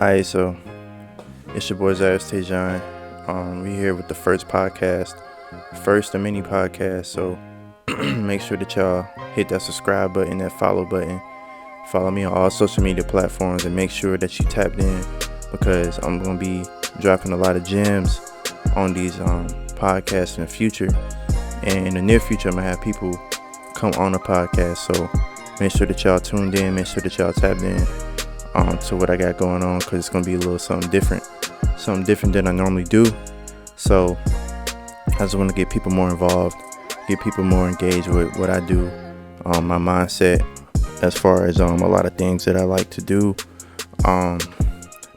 Alright, so it's your boy Zairis, TéJion. We here with the first podcast, first of many podcasts. So make sure that y'all hit that subscribe button, that follow button. Follow me on all social media platforms, and make sure that you tapped in because I'm gonna be dropping a lot of gems on these podcasts in the future. And in the near future, I'm gonna have people come on the podcast. So make sure that y'all tuned in. Make sure that y'all tapped in to what I got going on, because it's gonna be a little something different than I normally do. So I just want to get people more involved, get people more engaged with what I do, my mindset as far as a lot of things that I like to do, my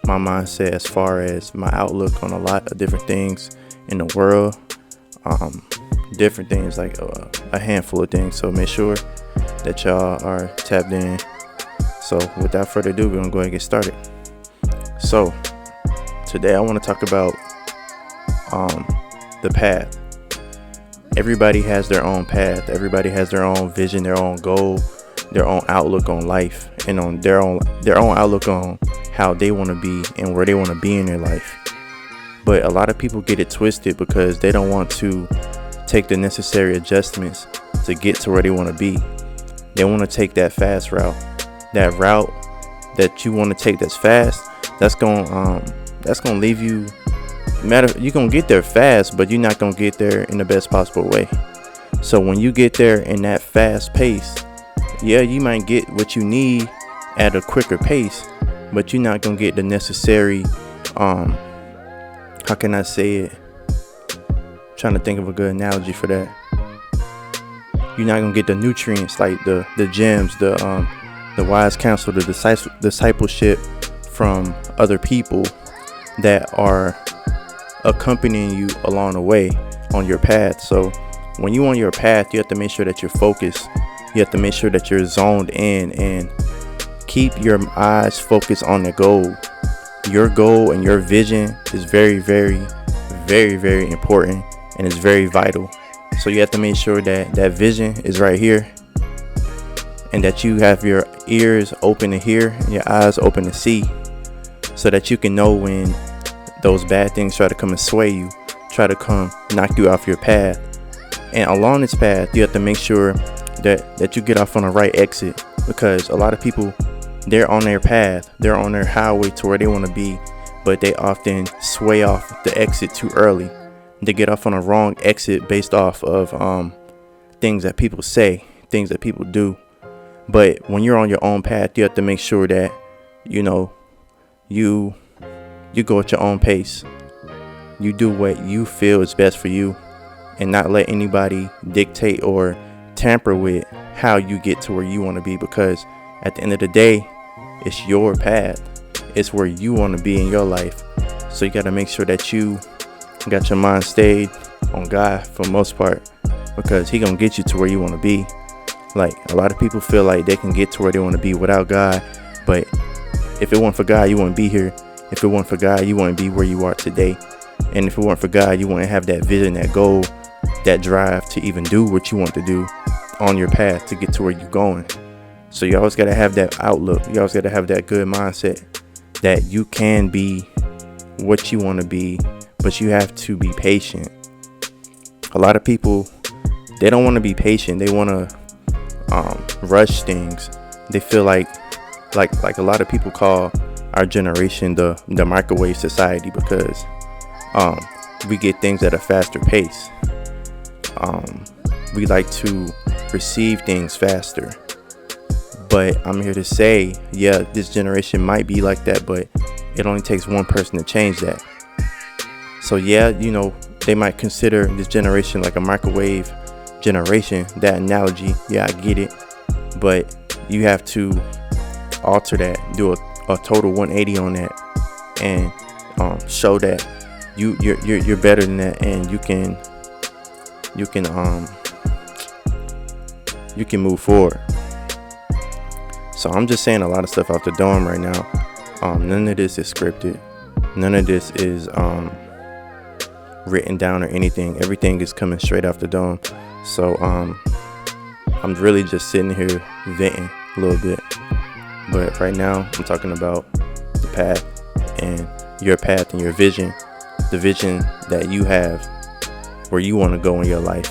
mindset as far as my outlook on a lot of different things in the world, different things, like a handful of things. So make sure that y'all are tapped in. So without further ado, we're gonna go ahead and get started. So today I want to talk about the path. Everybody has their own path. Everybody has their own vision, their own goal, their own outlook on life, and on their own outlook on how they want to be and where they want to be in their life. But a lot of people get it twisted because they don't want to take the necessary adjustments to get to where they want to be. They want to take that fast route. That route that you want to take that's fast, that's gonna leave you. You're gonna get there fast, but you're not gonna get there in the best possible way. So when you get there in that fast pace, yeah, you might get what you need at a quicker pace, but you're not gonna get the necessary. How can I say it? Trying to think of a good analogy for that. You're not gonna get the nutrients, like the gems, the wise counsel, the discipleship from other people that are accompanying you along the way on your path. So when you're on your path, you have to make sure that you're focused. You have to make sure that you're zoned in and keep your eyes focused on the goal. Your goal and your vision is very, very, very, very important, and it's very vital. So you have to make sure that that vision is right here, and that you have your ears open to hear and your eyes open to see, so that you can know when those bad things try to come and sway you, try to come knock you off your path. And along this path, you have to make sure that you get off on the right exit, because a lot of people, they're on their path, they're on their highway to where they want to be, but they often sway off the exit too early. They get off on a wrong exit based off of things that people say, things that people do. But when you're on your own path, you have to make sure that you go at your own pace. You do what you feel is best for you, and not let anybody dictate or tamper with how you get to where you want to be, because at the end of the day, it's your path. It's where you want to be in your life. So you got to make sure that you got your mind stayed on God for the most part, because He gonna get you to where you want to be. Like, a lot of people feel like they can get to where they want to be without God, but if it weren't for God, you wouldn't be here. If it weren't for God, you wouldn't be where you are today. And if it weren't for God, you wouldn't have that vision, that goal, that drive to even do what you want to do on your path to get to where you're going. So you always got to have that outlook. You always got to have that good mindset that you can be what you want to be, but you have to be patient. A lot of people, they don't want to be patient. They want to rush things. They feel like a lot of people call our generation the microwave society, because we get things at a faster pace. We like to receive things faster. But I'm here to say, yeah, this generation might be like that, but it only takes one person to change that. So yeah, they might consider this generation like a microwave generation. That analogy, yeah, I get it. But you have to alter that, do a total 180 on that, and show that you're better than that, and you can move forward. So I'm just saying a lot of stuff off the dome right now. None of this is scripted. None of this is written down or anything. Everything is coming straight off the dome. So I'm really just sitting here venting a little bit. But right now I'm talking about the path. and your path and your vision, the vision that you have, where you want to go in your life.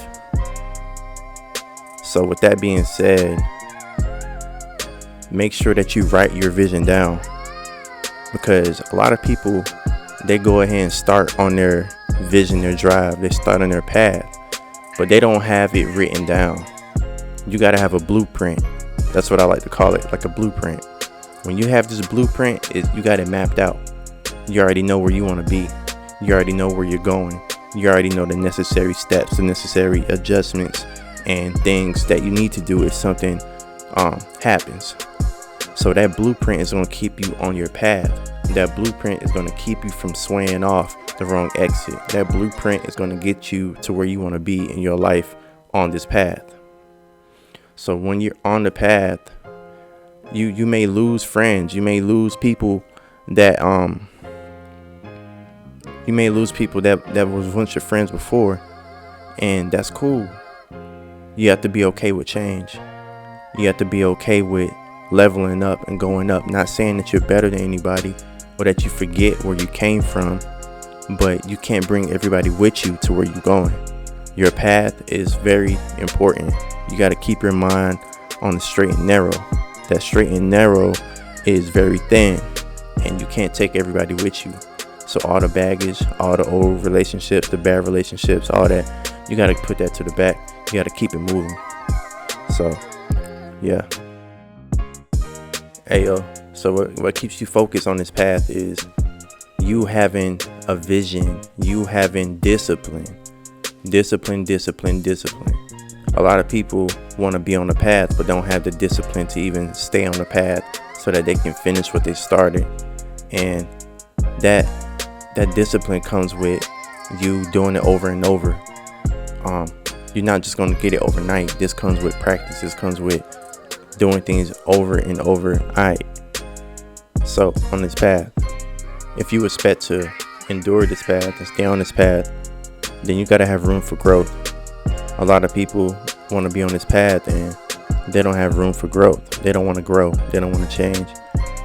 So with that being said, make sure that you write your vision down, because a lot of people, they go ahead and start on their vision, their drive, they start on their path, but they don't have it written down. You got to have a blueprint. That's what I like to call it, like a blueprint. When you have this blueprint, you got it mapped out. You already know where you want to be. You already know where you're going. You already know the necessary steps, the necessary adjustments, and things that you need to do if something happens. So that blueprint is going to keep you on your path. That blueprint is going to keep you from swaying off the wrong exit. That blueprint is going to get you to where you want to be in your life on this path. So when you're on the path, you may lose friends. You may lose people that that was once your friends before, and that's cool. You have to be okay with change. You have to be okay with leveling up and going up. Not saying that you're better than anybody or that you forget where you came from, but you can't bring everybody with you to where you're going. Your path is very important. You got to keep your mind on the straight and narrow. That straight and narrow is very thin, and you can't take everybody with you. So all the baggage, all the old relationships, the bad relationships, all that, you got to put that to the back. You got to keep it moving. So, yeah. Hey, yo. So what keeps you focused on this path is you having a vision, you having discipline. Discipline. A lot of people want to be on the path, but don't have the discipline to even stay on the path so that they can finish what they started. And that discipline comes with you doing it over and over. You're not just going to get it overnight. This comes with practice. This comes with doing things over and over. Alright. So on this path, if you expect to endure this path and stay on this path, then you got to have room for growth. A lot of people want to be on this path and they don't have room for growth. They don't want to grow. They don't want to change.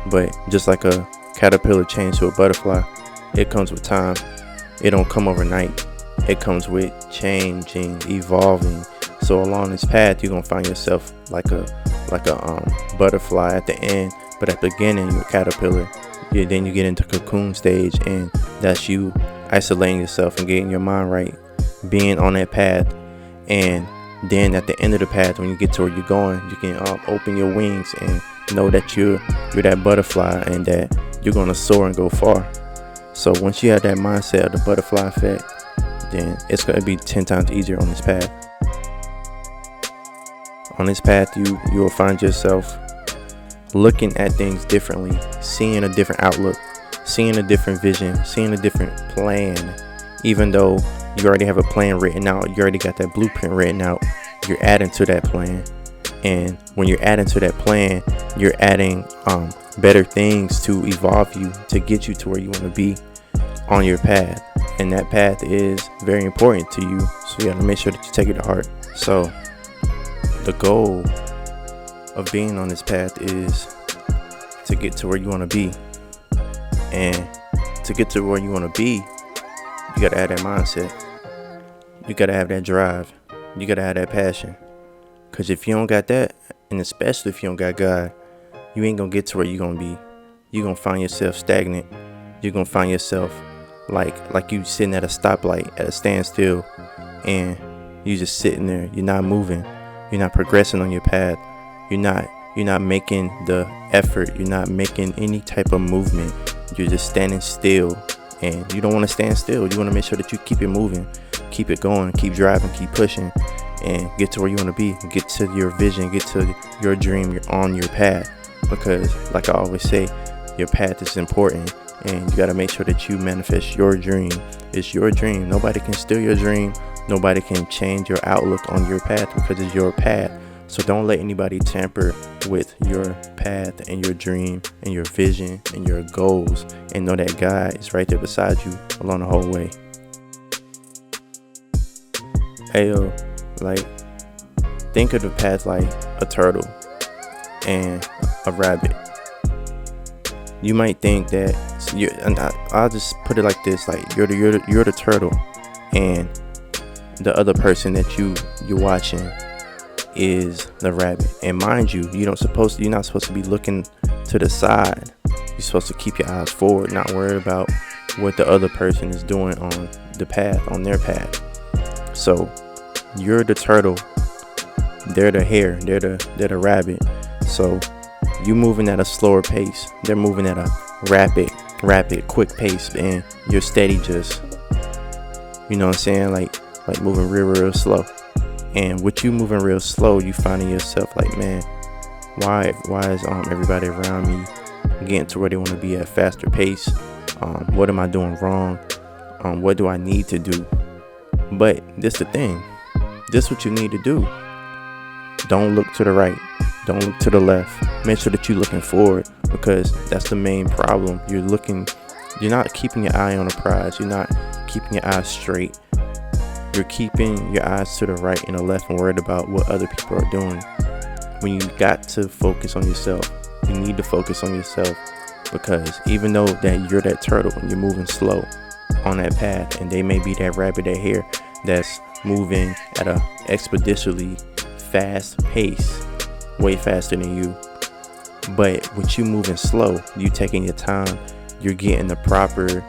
But just like a caterpillar change to a butterfly, it comes with time. It don't come overnight. It comes with changing, evolving. So along this path, you're gonna find yourself like a butterfly at the end, but at the beginning you're a caterpillar. Then you get into cocoon stage, and that's you isolating yourself and getting your mind right, being on that path. And then at the end of the path, when you get to where you're going, you can open your wings and know that you're that butterfly and that you're gonna soar and go far. So once you have that mindset of the butterfly effect, then it's going to be 10 times easier on this path. On this path, you will find yourself looking at things differently, seeing a different outlook, seeing a different vision, seeing a different plan. Even though you already have a plan written out, you already got that blueprint written out, you're adding to that plan. And when you're adding to that plan, you're adding better things to evolve you, to get you to where you want to be on your path. And that path is very important to you, so you got to make sure that you take it to heart. So the goal of being on this path is to get to where you want to be. And to get to where you want to be, you got to have that mindset. You got to have that drive. You got to have that passion. Because if you don't got that, and especially if you don't got God, you ain't going to get to where you're going to be. You're going to find yourself stagnant. You're going to find yourself like you sitting at a stoplight at a standstill, and you just sitting there. You're not moving. You're not progressing on your path. You're not making the effort. You're not making any type of movement. You're just standing still, and you don't want to stand still. You want to make sure that you keep it moving, keep it going, keep driving, keep pushing, and get to where you want to be. Get to your vision, get to your dream. You're on your path, because like I always say, your path is important. And you got to make sure that you manifest your dream. It's your dream. Nobody can steal your dream. Nobody can change your outlook on your path, because it's your path. So don't let anybody tamper with your path and your dream and your vision and your goals. And know that God is right there beside you along the whole way. Hey, yo, think of the path like a turtle and a rabbit. You might think that And I'll just put it like this: like you're the turtle, and the other person that you're watching is the rabbit. And mind you, you're not supposed to be looking to the side. You're supposed to keep your eyes forward, not worried about what the other person is doing on their path. So you're the turtle, they're the hare, they're the rabbit. So you moving at a slower pace, they're moving at a rapid quick pace, and you're steady, just, you know what I'm saying, like moving real slow. And with you moving real slow, you finding yourself like, man, why is everybody around me getting to where they want to be at a faster pace? What am I doing wrong? What do I need to do? But this the thing, this what you need to do. Don't look to the right, don't look to the left. Make sure that you're looking forward, because that's the main problem. You're not keeping your eye on the prize. You're not keeping your eyes straight. You're keeping your eyes to the right and the left and worried about what other people are doing, when you got to focus on yourself. You need to focus on yourself, because even though that you're that turtle and you're moving slow on that path, and they may be that rabbit, that hare that's moving at a expeditiously fast pace, way faster than you. But with you moving slow, you taking your time, you're getting the proper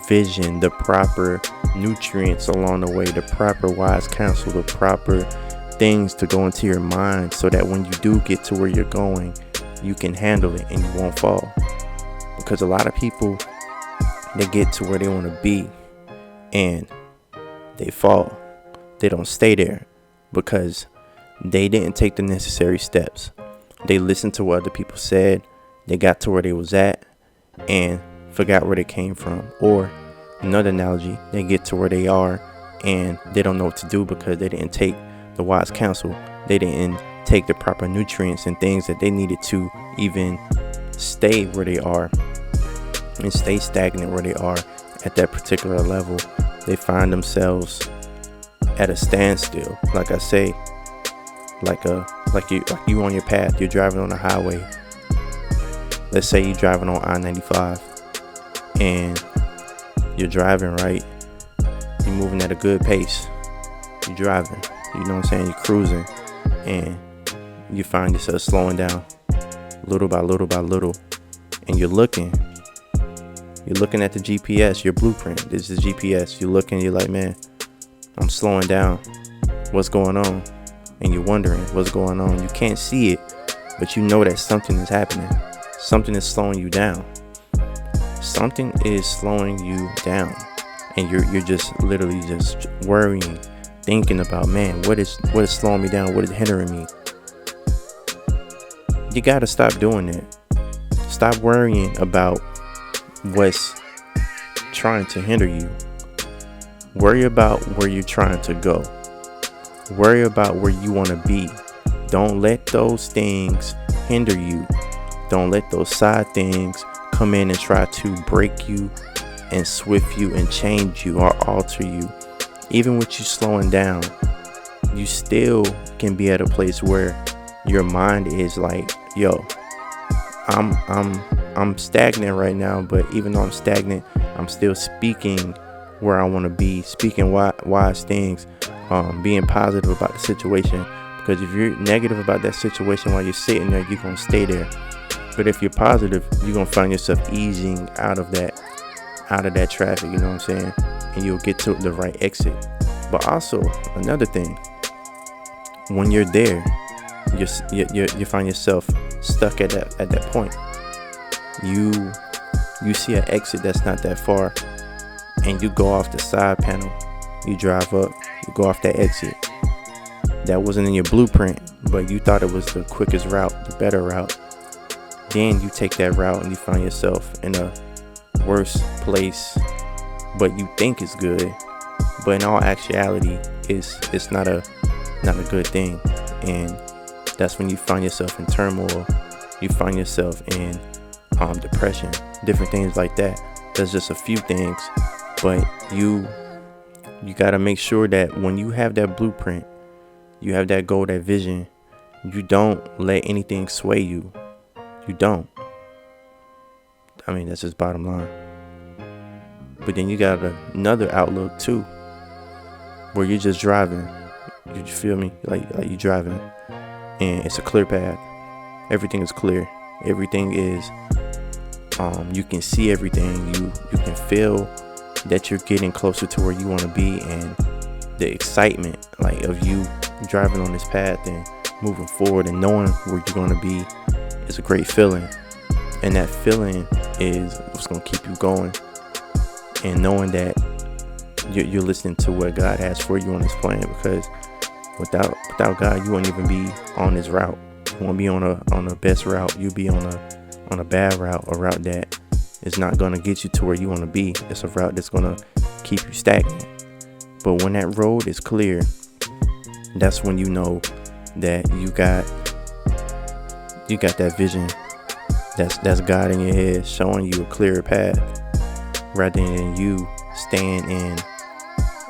vision, the proper nutrients along the way, the proper wise counsel, the proper things to go into your mind, so that when you do get to where you're going, you can handle it and you won't fall. Because a lot of people, they get to where they want to be and they fall. They don't stay there because they didn't take the necessary steps. They listened to what other people said, they got to where they was at and forgot where they came from. Or another analogy, they get to where they are and they don't know what to do because they didn't take the wise counsel. They didn't take the proper nutrients and things that they needed to even stay where they are and stay stagnant where they are at that particular level. They find themselves at a standstill. Like I say, like you on your path, you're driving on the highway. Let's say you're driving on I-95 and you're driving right. You're moving at a good pace. You're driving, you know what I'm saying? You're cruising, and you find yourself slowing down little by little, and you're looking at the GPS, your blueprint. This is GPS. You're looking, you're like, man, I'm slowing down. What's going on? And you're wondering what's going on. You can't see it, but you know that something is happening. Something is slowing you down. Something is slowing you down, and you're just literally just worrying, thinking about, man, what is slowing me down? What is hindering me? You gotta stop doing that. Stop worrying about what's trying to hinder you. Worry about where you're trying to go. Worry about where you want to be. Don't let those things hinder you. Don't let those side things come in and try to break you and swift you and change you or alter you. Even with you slowing down, you still can be at a place where your mind is like, yo, I'm stagnant right now, but even though I'm stagnant, I'm still speaking where I want to be, speaking wise things, being positive about the situation. Because if you're negative about that situation while you're sitting there, you're going to stay there. But if you're positive, you're going to find yourself easing out of that traffic, you know what I'm saying? And you'll get to the right exit. But also, another thing, when you're there, you find yourself stuck at that point. You see an exit that's not that far, and you go off the side panel. You drive up, you go off that exit. That wasn't in your blueprint, but you thought it was the quickest route, the better route. Then you take that route and you find yourself in a worse place, but you think it's good, but in all actuality, it's not a good thing. And that's when you find yourself in turmoil. You find yourself in depression, different things like that. There's just a few things, but you got to make sure that when you have that blueprint, you have that goal, that vision, you don't let anything sway you. You don't. I mean, that's just bottom line. But then you got another outlook too, where you're just driving. You feel me? Like you driving, and it's a clear path. Everything is clear. Everything is. You can see everything. You can feel that you're getting closer to where you want to be, and the excitement, like, of you driving on this path and moving forward and knowing where you're going to be, is a great feeling. And that feeling is what's going to keep you going. And knowing that you're listening to what God has for you on this plan, because without God, you won't even be on this route. You won't be on a best route. You'll be on a bad route, a route that is not going to get you to where you want to be. It's a route that's going to keep you stagnant. But when that road is clear, that's when you know that you got that vision. That's God in your head showing you a clearer path, rather than you staying in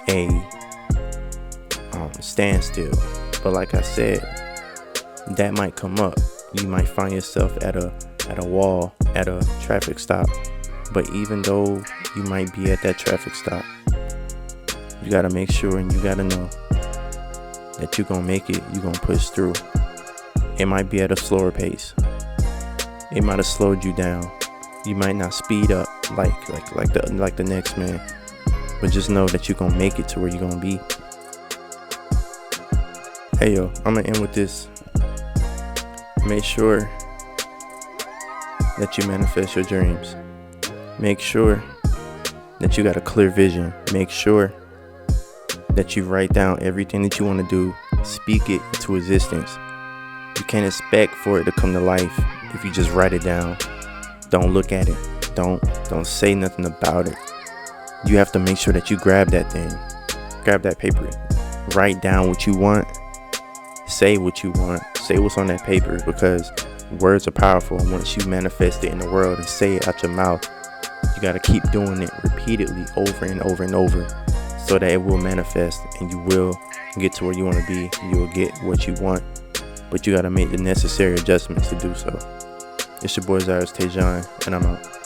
a standstill. But like I said, that might come up. You might find yourself at a wall, at a traffic stop. But even though you might be at that traffic stop, you gotta make sure and you gotta know that you're gonna make it. You're gonna push through. It might be at a slower pace. It might have slowed you down. You might not speed up like the next man. But just know that you're gonna make it to where you're gonna be. Hey yo, I'm gonna end with this. Make sure that you manifest your dreams. Make sure that you got a clear vision. Make sure that you write down everything that you want to do. Speak it into existence. You can't expect for it to come to life if you just write it down. Don't look at it. Don't say nothing about it. You have to make sure that you grab that thing. Grab that paper. Write down what you want. Say what you want. Say what's on that paper, because words are powerful. And once you manifest it in the world and say it out your mouth, you got to keep doing it repeatedly over and over and over, so that it will manifest and you will get to where you want to be. You will get what you want, but you got to make the necessary adjustments to do so. It's your boy Zairis, TéJion, and I'm out.